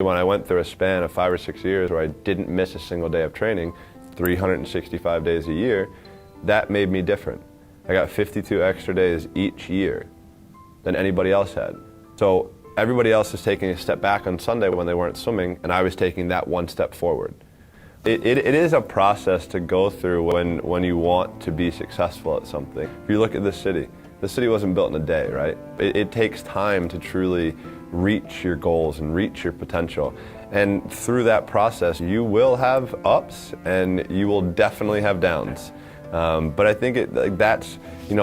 When I went through a span of 5 or 6 years where I didn't miss a single day of training, 365 days a year, that made me different. I got 52 extra days each year than anybody else had. So everybody else is taking a step back on Sunday when they weren't swimming, and I was taking that one step forward. It is a process to go through when you want to be successful at something. If you look at the city wasn't built in a day, right? It takes time to truly reach your goals and reach your potential. And through that process, you will have ups and you will definitely have downs. But I think that's,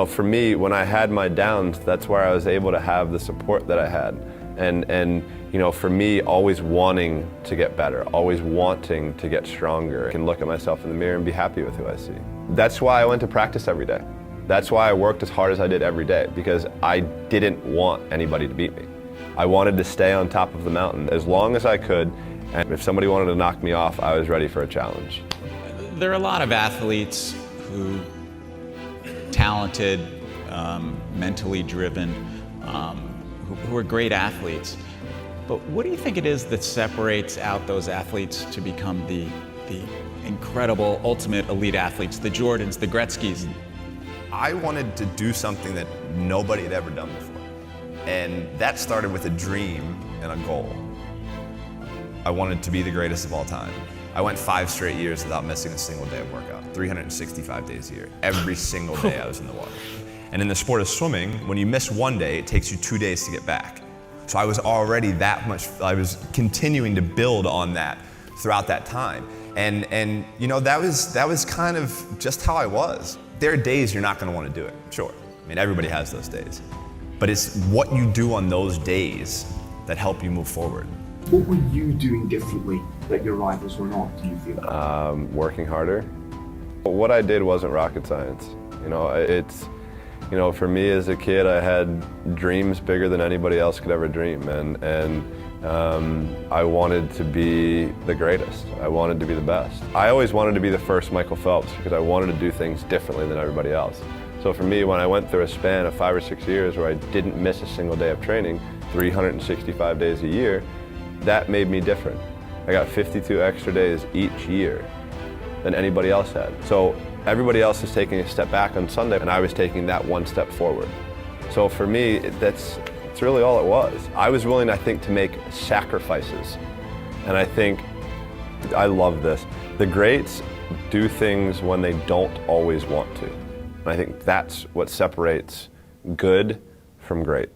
for me, when I had my downs, that's where I was able to have the support that I had. And for me, always wanting to get better, always wanting to get stronger, I can look at myself in the mirror and be happy with who I see. That's why I went to practice every day. That's why I worked as hard as I did every day, because I didn't want anybody to beat me. I wanted to stay on top of the mountain as long as I could, and if somebody wanted to knock me off, I was ready for a challenge. There are a lot of athletes who, talented, mentally driven, who are great athletes. But what do you think it is that separates out those athletes to become the incredible, ultimate elite athletes, the Jordans, the Gretzkys? I wanted to do something that nobody had ever done before. And that started with a dream and a goal. I wanted to be the greatest of all time. I went 5 straight years without missing a single day of workout, 365 days a year. Every single day I was in the water. And in the sport of swimming, when you miss one day, it takes you 2 days to get back. So I was already I was continuing to build on that throughout that time. And that was kind of just how I was. There are days you're not going to want to do it, sure. I mean, everybody has those days. But it's what you do on those days that help you move forward. What were you doing differently that your rivals were not, do you feel? Working harder. What I did wasn't rocket science. For me as a kid, I had dreams bigger than anybody else could ever dream. And I wanted to be the greatest. I wanted to be the best. I always wanted to be the first Michael Phelps because I wanted to do things differently than everybody else. So for me, when I went through a span of 5 or 6 years where I didn't miss a single day of training, 365 days a year, that made me different. I got 52 extra days each year than anybody else had. So everybody else is taking a step back on Sunday, and I was taking that one step forward. So for me, that's really all it was. I was willing, I think, to make sacrifices. And I think, I love this, the greats do things when they don't always want to. And I think that's what separates good from great.